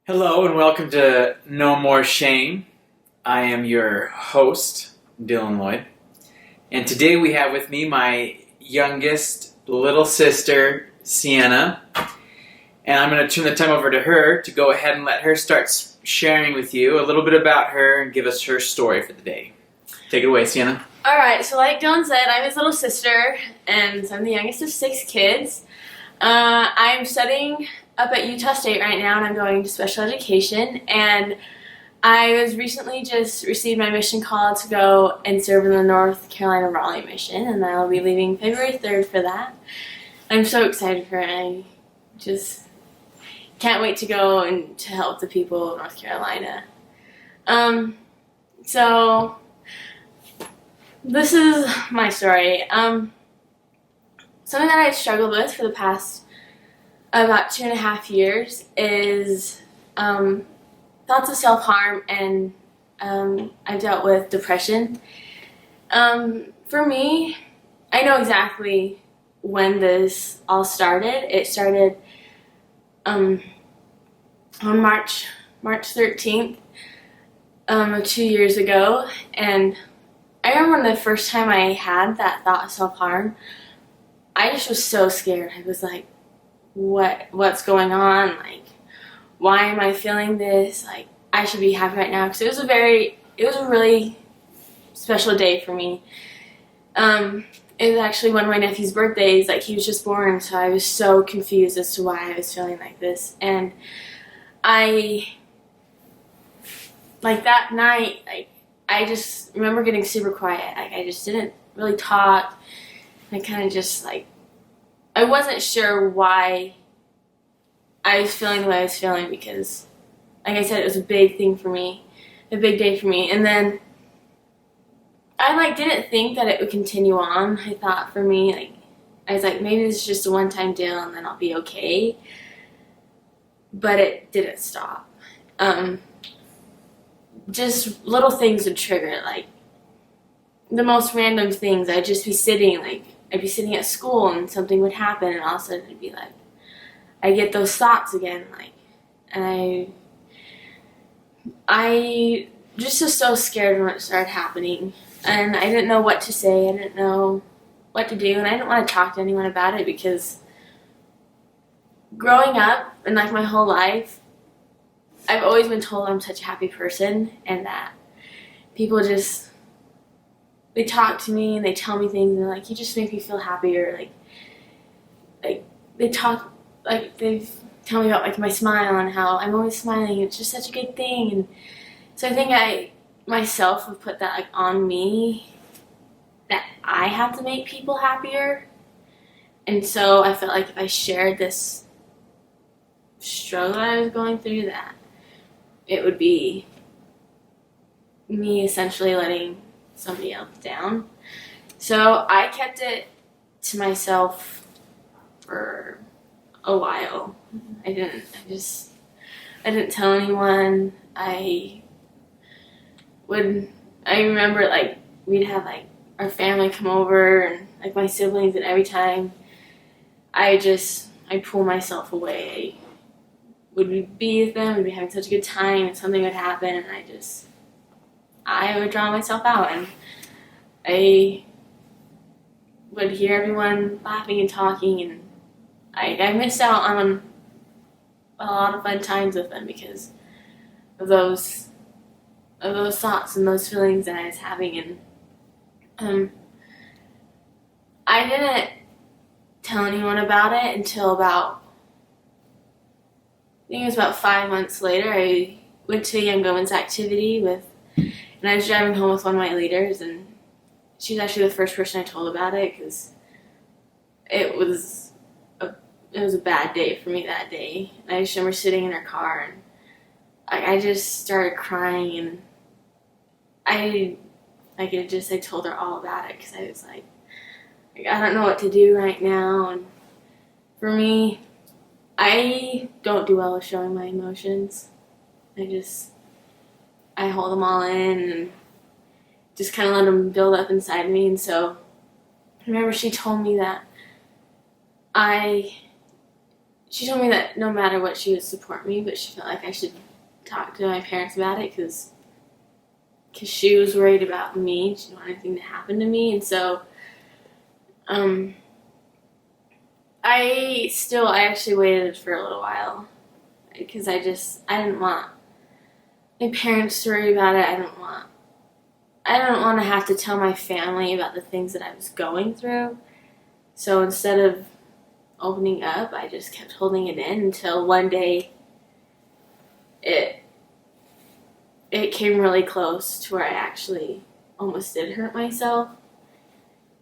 Hello and welcome to No More Shame. I am your host, Dylan Lloyd. And today we have with me my youngest little sister, Sienna. And I'm going to turn the time over to her to go ahead and let her start sharing with you a little bit about her and give us her story for the day. Take it away, Sienna. Alright, so like Dylan said, I'm his little sister, and so I'm the youngest of 6 kids. I'm studying up at Utah State right now, and I'm going to special education, and I was recently just received my mission call to go and serve in the North Carolina Raleigh mission, and I'll be leaving February 3rd for that. I'm so excited for it. I just can't wait to go and to help the people of North Carolina. So this is my story. Something that I've struggled with for the past about 2.5 years is thoughts of self-harm, and I've dealt with depression. For me, I know exactly when this all started. It started on March 13th of 2 years ago, and I remember the first time I had that thought of self-harm, I just was so scared. I was like, what's going on? Like, why am I feeling this? Like, I should be happy right now. Because it was a really special day for me. It was actually one of my nephew's birthdays. Like, he was just born, so I was so confused as to why I was feeling like this. And like that night, I just remember getting super quiet. Like, I just didn't really talk. I kind of just, I wasn't sure why I was feeling the way I was feeling because, like I said, it was a big thing for me, a big day for me. And then I, didn't think that it would continue on. I thought for me, I was like, maybe this is just a one-time deal and then I'll be okay. But it didn't stop. Just little things would trigger it, the most random things. I'd just be sitting, I'd be sitting at school and something would happen, and all of a sudden it'd be I get those thoughts again, and I just was so scared when it started happening, and I didn't know what to say, I didn't know what to do, and I didn't want to talk to anyone about it because growing up and my whole life, I've always been told I'm such a happy person, and that people just, they talk to me and they tell me things and they're like, you just make me feel happier. They talk, they tell me about my smile and how I'm always smiling. It's just such a good thing. And so I think I myself have put that on me, that I have to make people happier. And so I felt like if I shared this struggle that I was going through, that it would be me essentially letting somebody else down. So I kept it to myself for a while. I didn't tell anyone. I remember we'd have our family come over and my siblings, and every time I pull myself away. I would be with them, we'd be having such a good time, and something would happen, and I would draw myself out, and I would hear everyone laughing and talking, and I missed out on a lot of fun times with them because of those thoughts and those feelings that I was having. And I didn't tell anyone about it until I think it was about 5 months later. I went to a young women's activity and I was driving home with one of my leaders, and she was actually the first person I told about it because it was a bad day for me that day. And I just remember sitting in her car, and I just started crying, and I told her all about it because I was like, I don't know what to do right now. And for me, I don't do well with showing my emotions. I hold them all in and just kind of let them build up inside me. And so I remember she told me that she told me that no matter what, she would support me, but she felt like I should talk to my parents about it because she was worried about me. She didn't want anything to happen to me. And so I actually waited for a little while because I didn't want my parents to worry about it. I don't want to have to tell my family about the things that I was going through. So instead of opening up, I just kept holding it in until one day it came really close to where I actually almost did hurt myself.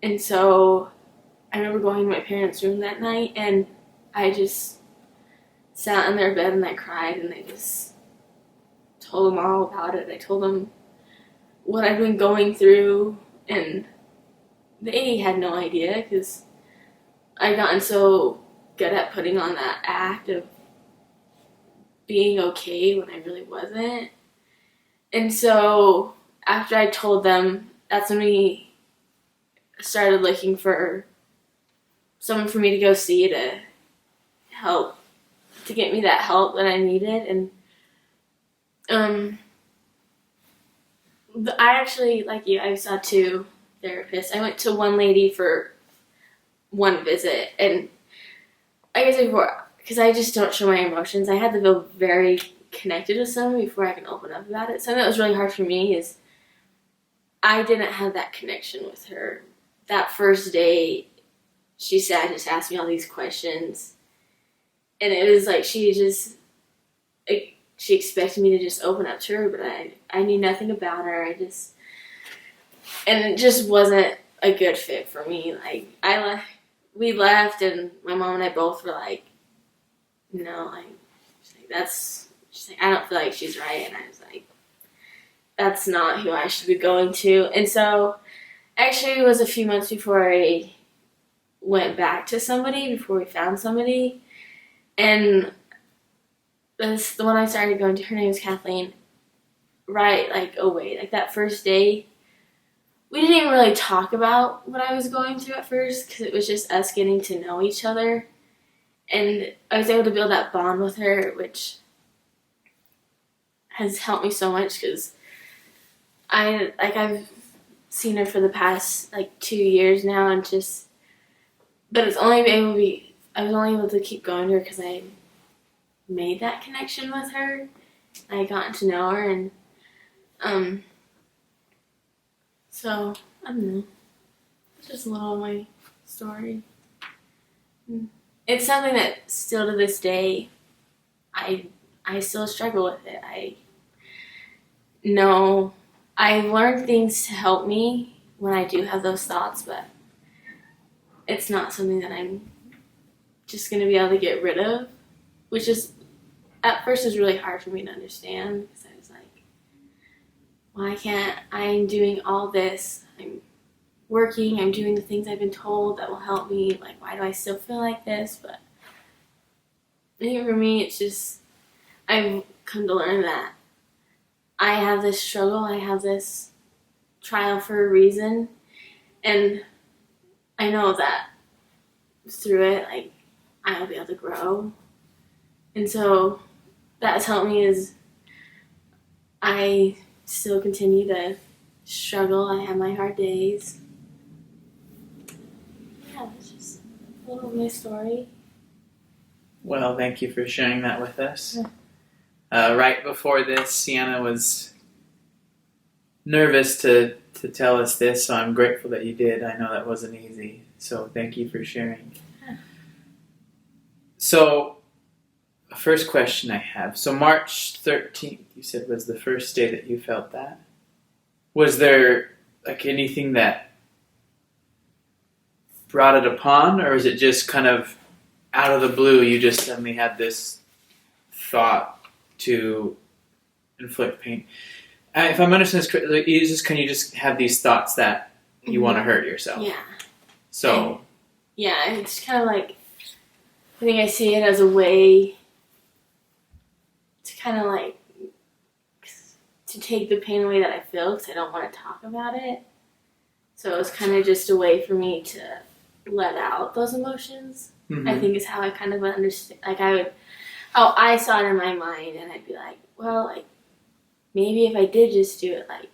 And so I remember going to my parents' room that night, and I just sat in their bed and I cried, and I just told them all about it. I told them what I'd been going through, and they had no idea because I'd gotten so good at putting on that act of being okay when I really wasn't. And so after I told them, that's when we started looking for someone for me to go see to help, to get me that help that I needed. And I actually, like you, I saw 2 therapists. I went to one lady for one visit, and like I said before, because I just don't show my emotions, I had to feel very connected with someone before I can open up about it. Something that was really hard for me is I didn't have that connection with her. That first day, she sat and just asked me all these questions, and it was like she expected me to just open up to her, but I knew nothing about her. And it just wasn't a good fit for me. Like we left, and my mom and I both were like, no, like, she's like, I don't feel like she's right. And I was like, that's not who I should be going to. And so actually it was a few months before I went back to somebody, before we found somebody. And the one I started going to, her name was Kathleen. Right, like away, like that first day, we didn't even really talk about what I was going through at first because it was just us getting to know each other. And I was able to build that bond with her, which has helped me so much because I've seen her for the past 2 years now, and but I was only able to keep going to her because I made that connection with her. I got to know her, and so I don't know. It's just a little of my story. It's something that still to this day, I still struggle with it. I know I've learned things to help me when I do have those thoughts, but it's not something that I'm just going to be able to get rid of, which is, at first, was really hard for me to understand because I was like, why can't I'm doing all this? I'm working, I'm doing the things I've been told that will help me. Like, why do I still feel like this? But I think for me, it's just, I've come to learn that I have this struggle, I have this trial for a reason, and I know that through it, like, I'll be able to grow. And so that's helped me is I still continue to struggle. I have my hard days. Yeah, that's just a little of my story. Well, thank you for sharing that with us. Yeah. Right before this, Sienna was nervous to tell us this, so I'm grateful that you did. I know that wasn't easy, so thank you for sharing. Yeah. So, first question I have. So March 13th, you said, was the first day that you felt that. Was there anything that brought it upon, or is it just kind of out of the blue you just suddenly had this thought to inflict pain? If I'm understanding this correctly, can you just have these thoughts that you want to hurt yourself? Yeah. So. Yeah, it's kind of like, I think I see it as a way to kind of to take the pain away that I feel because I don't want to talk about it. So it was kind of just a way for me to let out those emotions. Mm-hmm. I think is how I kind of understand. Like I saw it in my mind, and I'd be like, well, like maybe if I did just do it, like,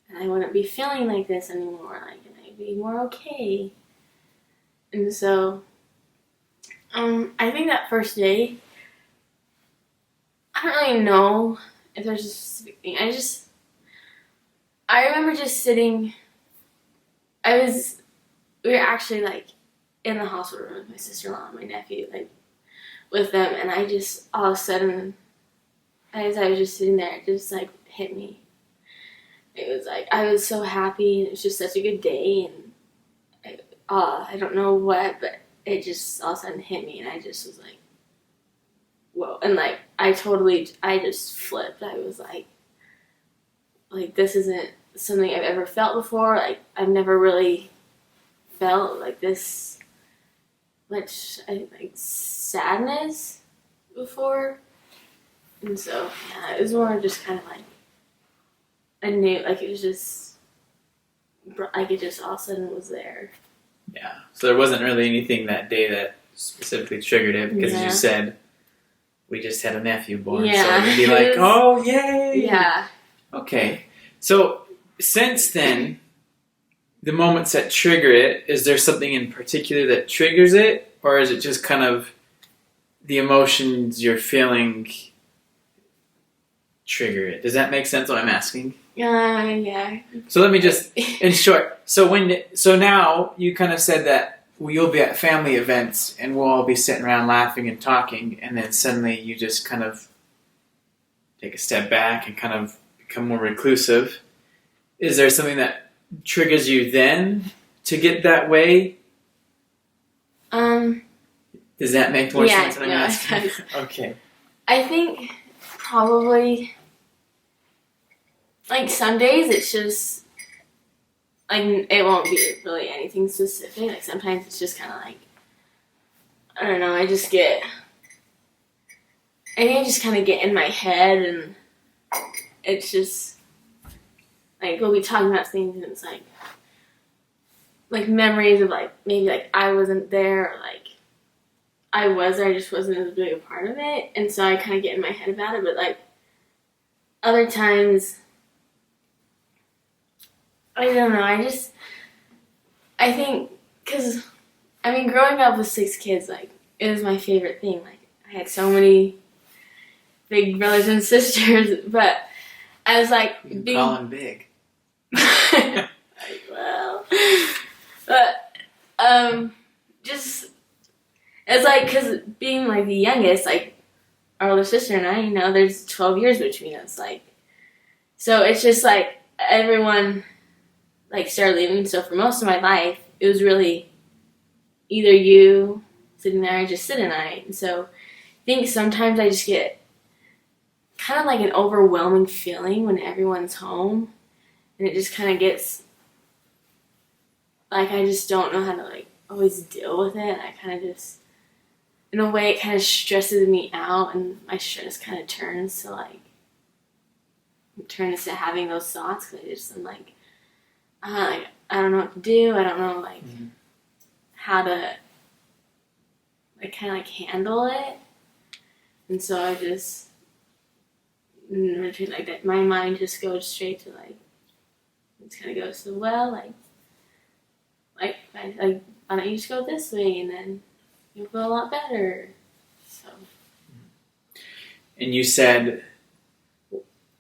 and I wouldn't be feeling like this anymore, like, and I'd be more okay. And so, I think that first day, I don't really know if there's a specific thing. I remember just sitting. We were actually like in the hospital room with my sister-in-law and my nephew, like with them, and I just all of a sudden, as I was just sitting there, it just like hit me. It was like I was so happy, and it was just such a good day, and I don't know what, but it just all of a sudden hit me, and I just was like, whoa, and like I just flipped. I was like this isn't something I've ever felt before. Like I've never really felt like this much like sadness before, and so yeah, it was more just kind of like I knew, like it was just like it just all of a sudden was there. Yeah. So there wasn't really anything that day that specifically triggered it because Yeah. you said we just had a nephew born, Yeah. so it'd be like, oh yay! Yeah. Okay. So since then, the moments that trigger it, is there something in particular that triggers it, or is it just kind of the emotions you're feeling trigger it? Does that make sense what I'm asking? Yeah. So let me just, in short, so now you kind of said that you'll be at family events and we'll all be sitting around laughing and talking, and then suddenly you just kind of take a step back and kind of become more reclusive. Is there something that triggers you then to get that way? Does that make more sense than I'm asking? Okay. I think probably like some days it's just like it won't be really anything specific. Like sometimes it's just kind of like I don't know. I just kind of get in my head, and it's just like we'll be talking about things, and it's like memories of like maybe like I wasn't there, or like I was there, I just wasn't as big a part of it, and so I kind of get in my head about it. But like other times, I don't know. I think because I mean, growing up with 6 kids, like it was my favorite thing. Like I had so many big brothers and sisters, but I was like You call them big. well, but just it's like because being like the youngest, like our older sister and I, you know, there's 12 years between us, like so it's just like everyone like started leaving. So for most of my life, it was really either you sitting there or just Sid and I. And so I think sometimes I just get kind of like an overwhelming feeling when everyone's home, and it just kind of gets like I just don't know how to like always deal with it. I kind of just, in a way, it kind of stresses me out, and my stress kind of turns to having those thoughts because I'm like, I don't know what to do. I don't know like how to like kind of like handle it, and so I just like that. My mind just goes straight to like it kind of goes to why don't you just go this way and then you'll feel a lot better. So. And you said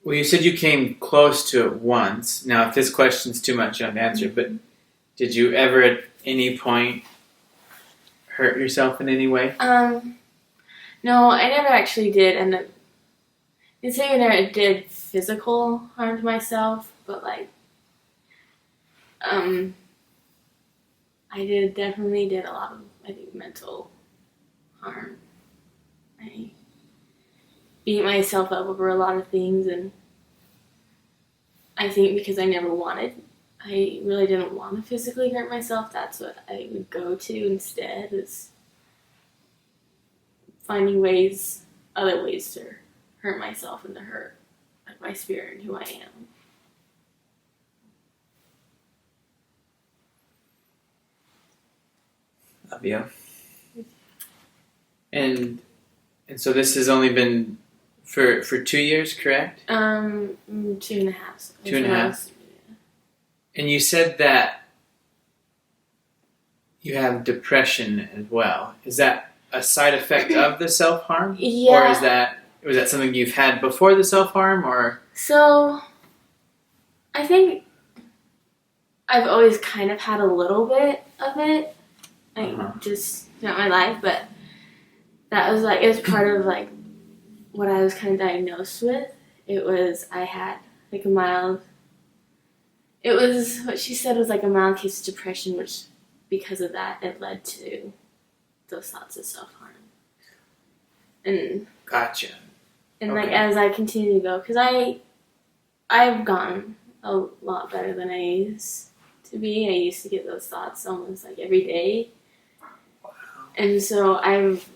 you came close to it once. Now, if this question's too much, you don't answer. But did you ever at any point hurt yourself in any way? No, I never actually did. And it's even there, it did physical harm to myself, but like, I definitely did a lot of, I think, mental harm. I beat myself up over a lot of things, and I think because I really didn't want to physically hurt myself, that's what I would go to instead, is finding other ways to hurt myself and to hurt like my spirit and who I am. Love you. And so this has only been for 2 years, correct? 2.5. 2.5. And you said that you have depression as well. Is that a side effect of the self-harm? Yeah. Or was that something you've had before the self-harm, or? So, I think I've always kind of had a little bit of it, like just throughout my life, but that was like, it was part of like what I was kind of diagnosed with. I had like what she said was like a mild case of depression, which because of that, it led to those thoughts of self-harm. And Gotcha. And Okay. like as I continue to go, because I've gotten a lot better than I used to be. I used to get those thoughts almost like every day, and so I've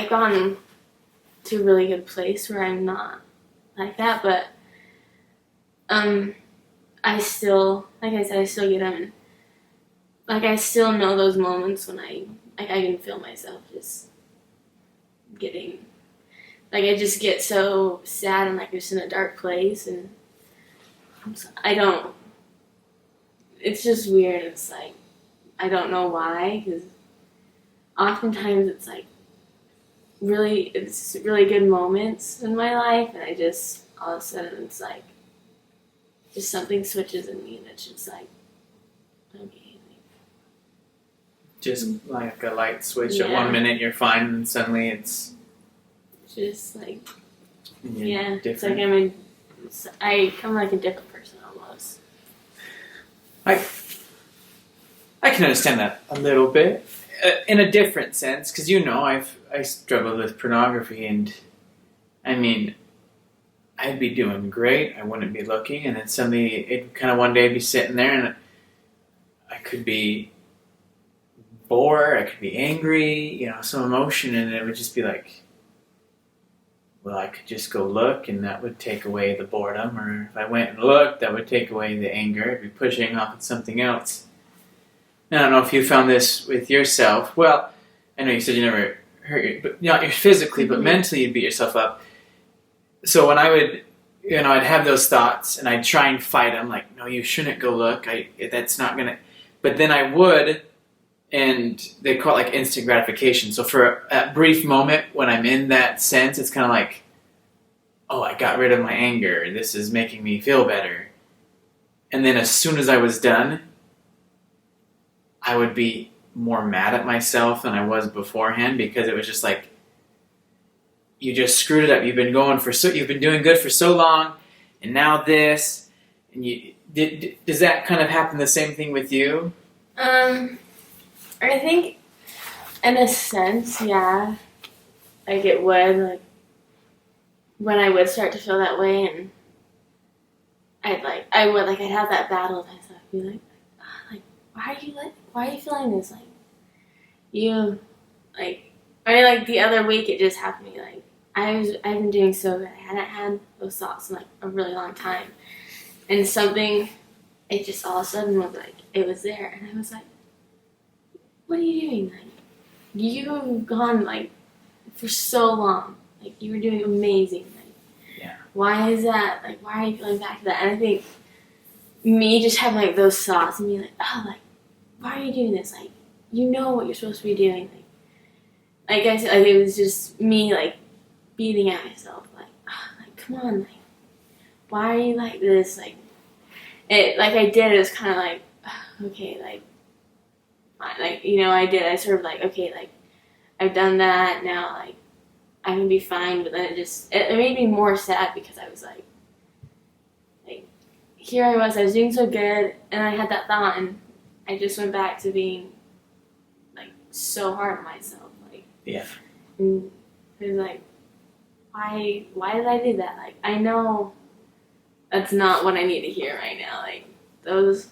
gone to a really good place where I'm not like that. But I still, like I said, I still get them. Like I still know those moments when I can feel myself just getting. Like, I just get so sad and, like, just in a dark place, and it's just weird. It's, like, I don't know why, because oftentimes it's, like, it's really good moments in my life, and I just, all of a sudden, it's, like, just something switches in me, and it's just, like, okay. Just like a light switch. At Yeah. 1 minute you're fine, and suddenly it's Just, like, different. it's like I come like a different person almost. I can understand that a little bit, in a different sense, because I struggled with pornography, and I mean, I'd be doing great, I wouldn't be looking, and then suddenly it kind of one day I'd be sitting there, and I could be bored, I could be angry, some emotion, and it would just be like, well, I could just go look, and that would take away the boredom. Or if I went and looked, that would take away the anger. I'd be pushing off at something else. I don't know if you found this with yourself. Well, I know you said you never hurt but not physically, but mentally you beat yourself up. So when I would, I'd have those thoughts, and I'd try and fight them. Like, no, you shouldn't go look. That's not gonna. But then I would. And they call it like instant gratification. So for a brief moment when I'm in that sense, it's kind of like, oh, I got rid of my anger. This is making me feel better. And then as soon as I was done, I would be more mad at myself than I was beforehand, because it was just like, you just screwed it up. You've been doing good for so long, and now this. And does that kind of happen the same thing with you? I think, in a sense, yeah. Like, it would, like, when I would start to feel that way, and I'd have that battle with myself, be like, why are you feeling this? Like, the other week, it just happened to me, like, I've been doing so good. I hadn't had those thoughts in, like, a really long time. And it just all of a sudden was, like, it was there, and I was like, what are you doing? Like, you've gone, like, for so long. Like, you were doing amazing. Like, yeah. Why is that? Like, why are you going back to that? And I think me just having, like, those thoughts and being like, oh, like, why are you doing this? Like, you know what you're supposed to be doing. Like I said, like, it was just me, like, beating at myself. Like, oh, like, come on. Like, why are you like this? Like, it was kind of like, okay, like, I did. I sort of like, okay, like, I've done that, now, like, I can be fine, but then it made me more sad, because I was like, here I was doing so good, and I had that thought, and I just went back to being, like, so hard on myself, like, yeah. And it was like, why did I do that? Like, I know that's not what I need to hear right now, like, those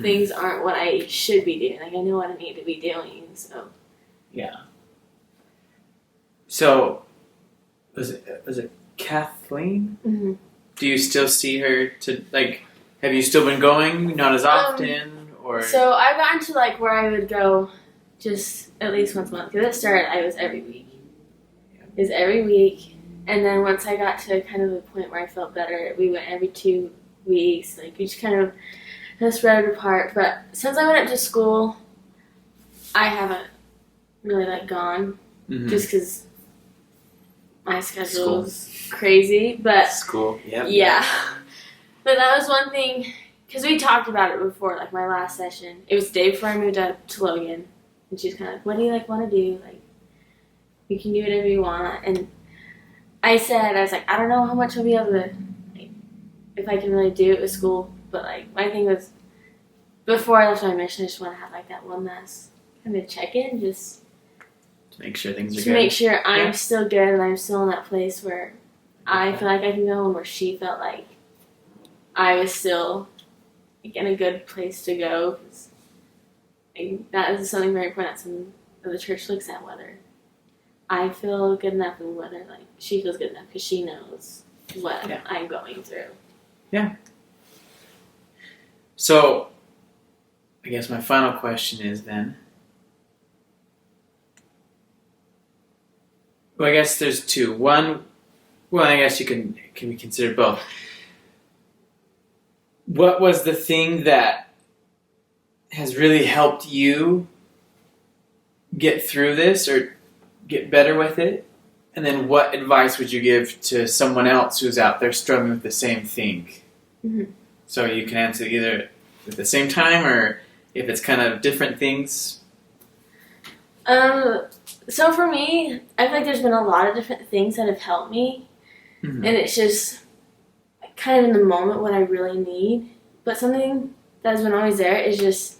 things aren't what I should be doing. Like, I know what I need to be doing, so. Yeah. So, was it Kathleen? Mm-hmm. Do you still see her have you still been going? Not as often? Or? So, I've gotten to, like, where I would go just at least once a month. Because at the start, I was every week. It was every week. And then once I got to kind of the point where I felt better, we went every 2 weeks. Like, we just kind of spread it apart. But since I went up to school, I haven't really, like, gone. Mm-hmm. Just because my schedule's crazy. But School, yep. yeah. But that was one thing, because we talked about it before, like, my last session. It was the day before I moved up to Logan. And she was kind of like, what do you, like, want to do? Like, you can do whatever you want. And I was like, I don't know how much I'll be able to, like, if I can really do it with school. But, like, my thing was, before I left my mission, I just want to have, like, that one last kind of check-in, just To make sure things are to good. make sure I'm Yeah. still good and I'm still in that place where I feel like I can go and where she felt like I was still, like, in a good place to go. 'Cause, like, that is something very important. That's something that the church looks at, whether I feel good enough and whether, like, she feels good enough, because she knows what Yeah. I'm going through. So, I guess my final question is then, well, I guess there's two. One, well, I guess can be considered both. What was the thing that has really helped you get through this or get better with it? And then what advice would you give to someone else who's out there struggling with the same thing? Mm-hmm. So you can answer either at the same time, or if it's kind of different things. So for me, I feel like there's been a lot of different things that have helped me. Mm-hmm. And it's just kind of in the moment what I really need. But something that has been always there is just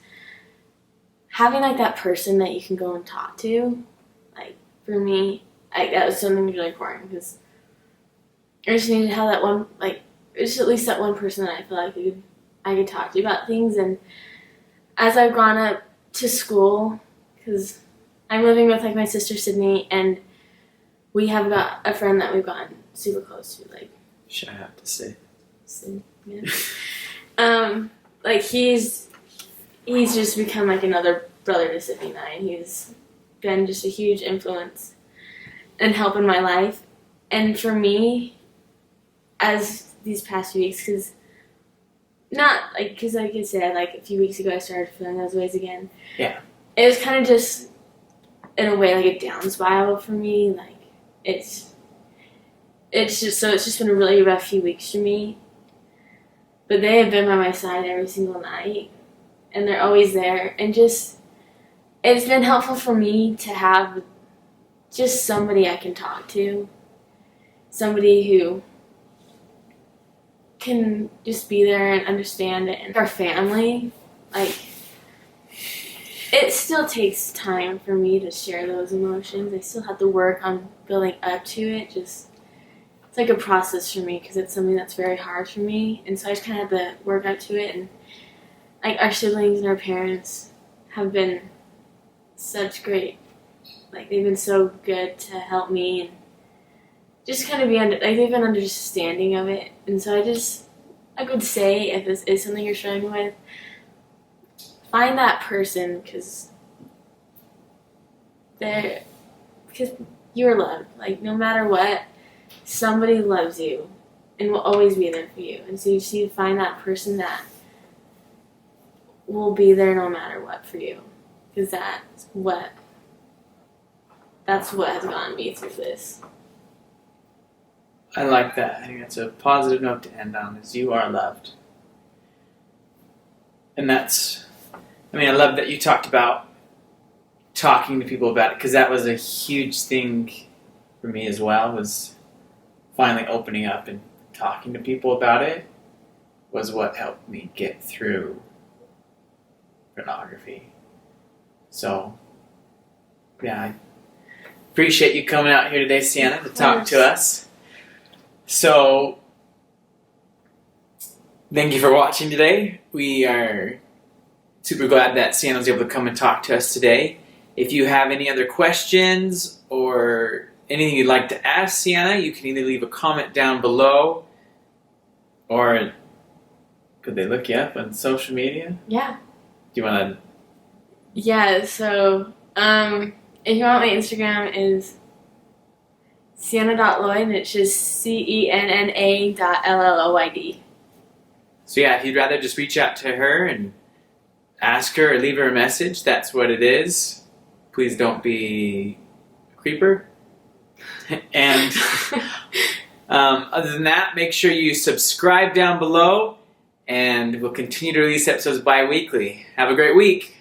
having, like, that person that you can go and talk to. Like, for me, that was something really important, because I just needed to have that one, like, just at least that one person that I feel like I could talk to about things. And as I've gone up to school, because I'm living with, like, my sister Sydney, and we have got a friend that we've gotten super close to, like, Should I have to say? yeah. Like, he's just become, like, another brother to Sydney and I, and he's been just a huge influence and help in my life. And for me, as these past few weeks, because like I said, like, a few weeks ago I started feeling those ways again. Yeah. It was kind of just, in a way, like a down spiral for me. Like, it's just been a really rough few weeks for me. But they have been by my side every single night, and they're always there. And just, it's been helpful for me to have just somebody I can talk to, somebody who can just be there and understand it. And our family, like, it still takes time for me to share those emotions. I still have to work on building up to it. Just, it's like a process for me, because it's something that's very hard for me. And so I just kind of have to work up to it. And, like, our siblings and our parents have been such great, like, they've been so good to help me and just kind of be they've been understanding of it. And so I would say, if this is something you're struggling with, find that person, because you're loved. Like, no matter what, somebody loves you and will always be there for you. And so you just need to find that person that will be there no matter what for you, because that's what has gotten me through this. I like that. I think that's a positive note to end on, is you are loved. And that's, I love that you talked about talking to people about it, because that was a huge thing for me as well, was finally opening up and talking to people about it was what helped me get through pornography. So, yeah, I appreciate you coming out here today, Sienna, to talk to us. So, thank you for watching today. We are super glad that Sienna was able to come and talk to us today. If you have any other questions or anything you'd like to ask Sienna, you can either leave a comment down below, or could they look you up on social media? Yeah. Do you want to? Yeah, so If you want, my Instagram is Sienna.Lloyd, and it's just CENNA.LLOYD. So yeah, if you'd rather just reach out to her and ask her or leave her a message, that's what it is. Please don't be a creeper. And other than that, make sure you subscribe down below, and we'll continue to release episodes bi-weekly. Have a great week.